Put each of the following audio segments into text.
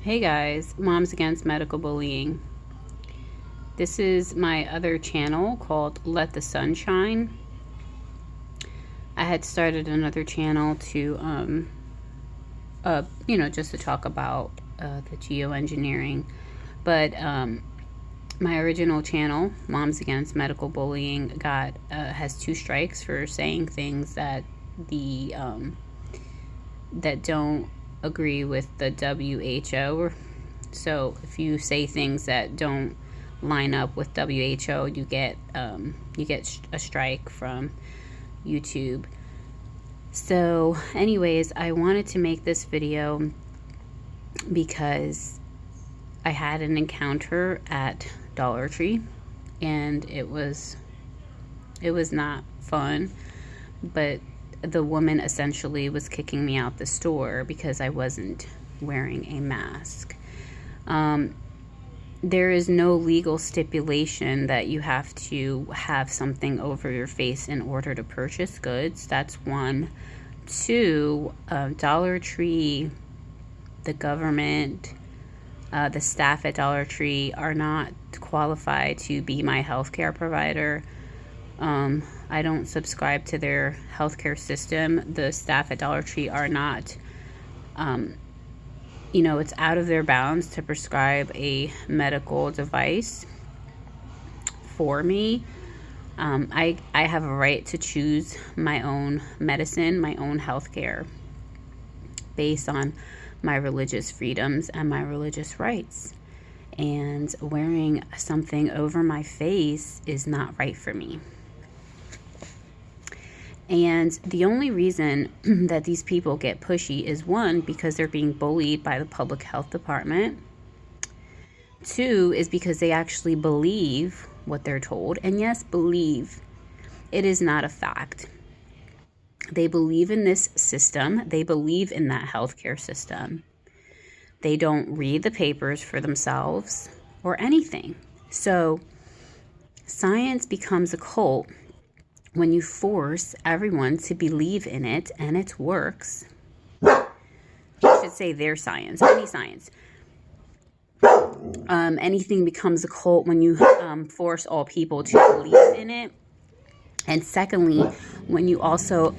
Hey guys, Moms Against Medical Bullying. This is my other channel called Let the Sun Shine. I had started another channel to, just to talk about the geoengineering. But my original channel, Moms Against Medical Bullying, has 2 strikes for saying things that that don't agree with the WHO. So if you say things that don't line up with WHO, you get a strike from YouTube. So anyways, I wanted to make this video because I had an encounter at Dollar Tree, and it was not fun, but the woman essentially was kicking me out the store because I wasn't wearing a mask. There is no legal stipulation that you have to have something over your face in order to purchase goods. That's 1. 2, Dollar Tree, the government, the staff at Dollar Tree are not qualified to be my healthcare provider. I don't subscribe to their healthcare system. The staff at Dollar Tree are not, it's out of their bounds to prescribe a medical device for me. I have a right to choose my own medicine, my own healthcare, based on my religious freedoms and my religious rights. And wearing something over my face is not right for me. And the only reason that these people get pushy is 1, because they're being bullied by the public health department. 2 is because they actually believe what they're told. And yes, believe. It is not a fact. They believe in this system. They believe in that healthcare system. They don't read the papers for themselves or anything. So science becomes a cult when you force everyone to believe in it and it works. I should say their science, any science. Anything becomes a cult when you force all people to believe in it. And secondly, when you also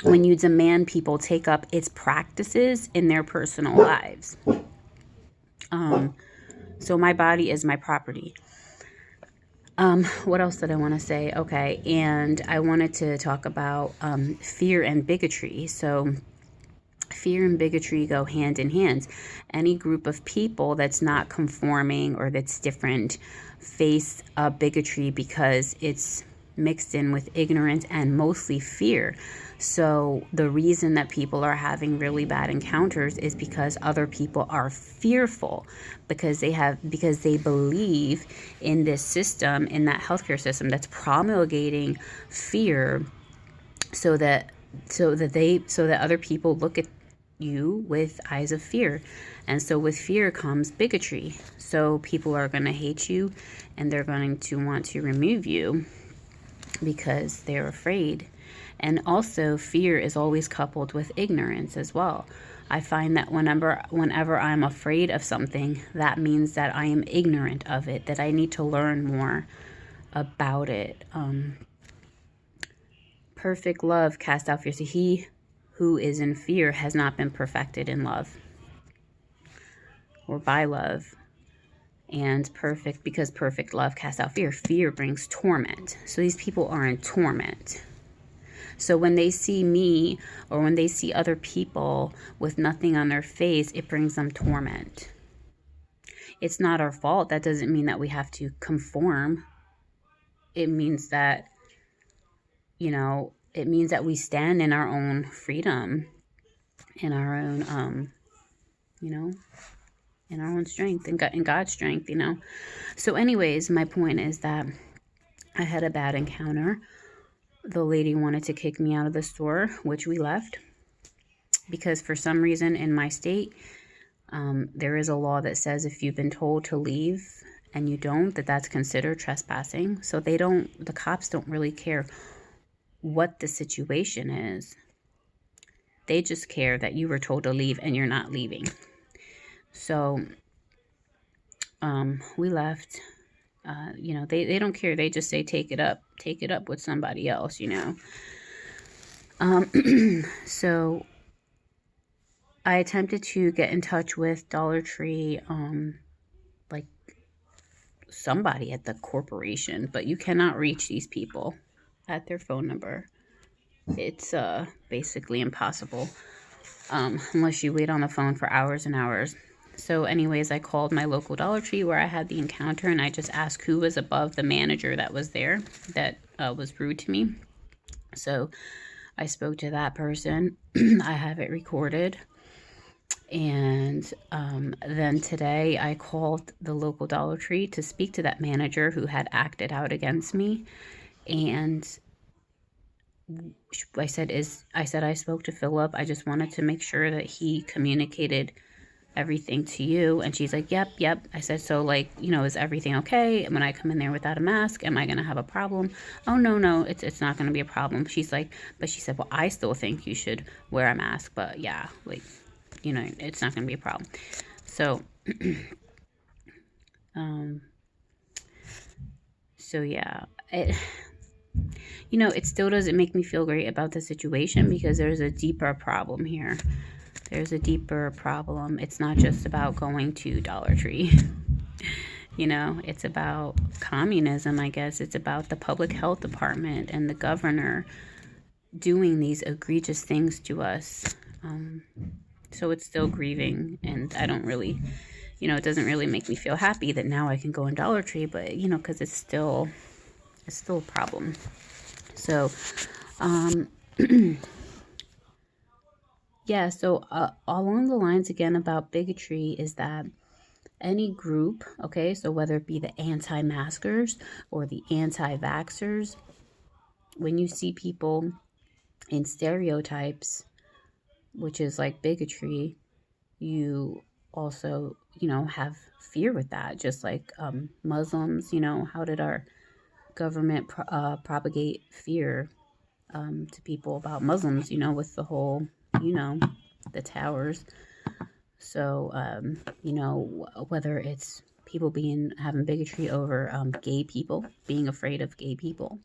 when you demand people take up its practices in their personal lives. So my body is my property. What else did I want to say? Okay, and I wanted to talk about fear and bigotry. So fear and bigotry go hand in hand. Any group of people that's not conforming or that's different face bigotry because it's mixed in with ignorance and mostly fear. So the reason that people are having really bad encounters is because other people are fearful because they believe in this system, in that healthcare system that's promulgating fear so that other people look at you with eyes of fear. And so with fear comes bigotry. So people are going to hate you and they're going to want to remove you because they're afraid. And also fear is always coupled with ignorance as well. I find that whenever I'm afraid of something, that means that I am ignorant of it, that I need to learn more about it. Perfect love casts out fear. So he who is in fear has not been perfected in love or by love. And because perfect love casts out fear. Fear brings torment. So these people are in torment. So when they see me or when they see other people with nothing on their face, it brings them torment. It's not our fault. That doesn't mean that we have to conform. It means that, we stand in our own freedom, in our own, in our own strength, in God's strength, So anyways, my point is that I had a bad encounter. The lady wanted to kick me out of the store, which we left because for some reason in my state, there is a law that says if you've been told to leave and you don't, that's considered trespassing. So the cops don't really care what the situation is. They just care that you were told to leave and you're not leaving. So we left. They don't care. They just say, take it up with somebody else, So I attempted to get in touch with Dollar Tree, like somebody at the corporation, but you cannot reach these people at their phone number. It's basically impossible, unless you wait on the phone for hours and hours. So anyways, I called my local Dollar Tree where I had the encounter, and I just asked who was above the manager that was there that was rude to me. So I spoke to that person. I have it recorded. And then today I called the local Dollar Tree to speak to that manager who had acted out against me. And I said I spoke to Philip. I just wanted to make sure that he communicated everything to you. And she's like, yep. I said, so like, is everything okay? When I come in there without a mask, am I going to have a problem? Oh, no, it's not going to be a problem. She's like, but she said, well, I still think you should wear a mask. But yeah, like, it's not going to be a problem. So, yeah, it still doesn't make me feel great about the situation because there's a deeper problem here. There's a deeper problem. It's not just about going to Dollar Tree. It's about communism, I guess. It's about the public health department and the governor doing these egregious things to us. So it's still grieving, and I don't really, it doesn't really make me feel happy that now I can go in Dollar Tree, but, because it's still a problem. So, yeah, so along the lines again about bigotry is that any group, okay, so whether it be the anti-maskers or the anti-vaxxers, when you see people in stereotypes, which is like bigotry, you also, have fear with that. Just like Muslims, how did our government propagate fear to people about Muslims, with the whole, the towers. So, whether it's people having bigotry over gay people, being afraid of gay people,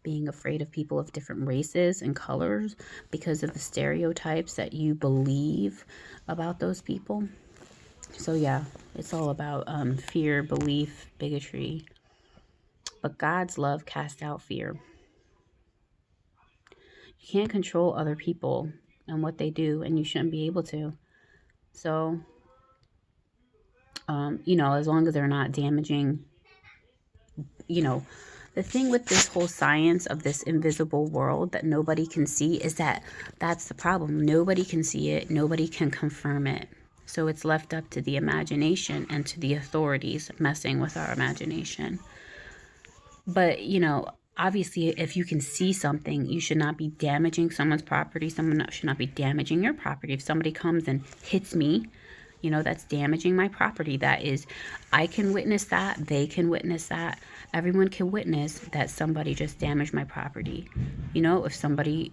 being afraid of people of different races and colors because of the stereotypes that you believe about those people. So yeah, it's all about fear, belief, bigotry. But God's love casts out fear. You can't control other people and what they do, and you shouldn't be able to. So, as long as they're not damaging, the thing with this whole science of this invisible world that nobody can see is that's the problem. Nobody can see it. Nobody can confirm it. So it's left up to the imagination and to the authorities messing with our imagination. But, obviously, if you can see something, you should not be damaging someone's property. Someone should not be damaging your property. If somebody comes and hits me, that's damaging my property. That is, I can witness that. They can witness that. Everyone can witness that somebody just damaged my property. If somebody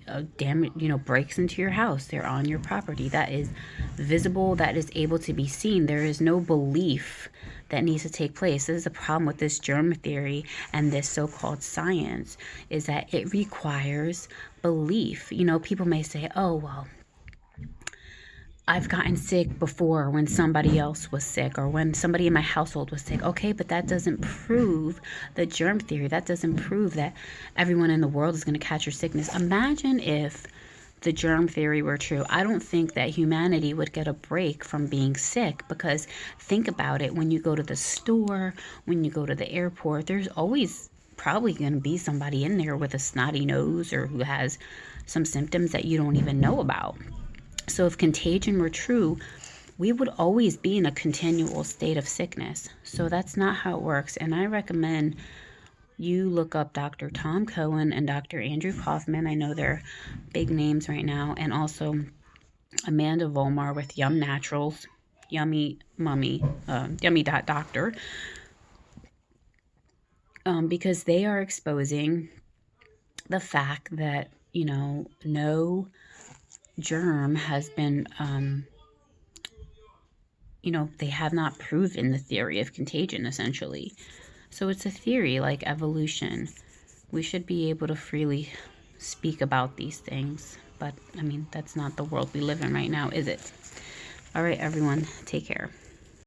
breaks into your house, they're on your property. That is visible. That is able to be seen. There is no belief that needs to take place. This is the problem with this germ theory and this so-called science, is that it requires belief. People may say, oh, well, I've gotten sick before when somebody else was sick or when somebody in my household was sick. Okay, but that doesn't prove the germ theory. That doesn't prove that everyone in the world is going to catch your sickness. Imagine if the germ theory were true. I don't think that humanity would get a break from being sick, because think about it. When you go to the store, when you go to the airport, there's always probably going to be somebody in there with a snotty nose or who has some symptoms that you don't even know about. So if contagion were true, we would always be in a continual state of sickness. So that's not how it works. And I recommend you look up Dr. Tom Cohen and Dr. Andrew Kaufman. I know they're big names right now. And also Amanda Volmar with Yum Naturals, Yummy Doctor. Because they are exposing the fact that, no germ has been you know, they have not proven the theory of contagion, essentially. So it's a theory like evolution. We should be able to freely speak about these things. But, I mean, that's not the world we live in right now, is it? All right, everyone, take care.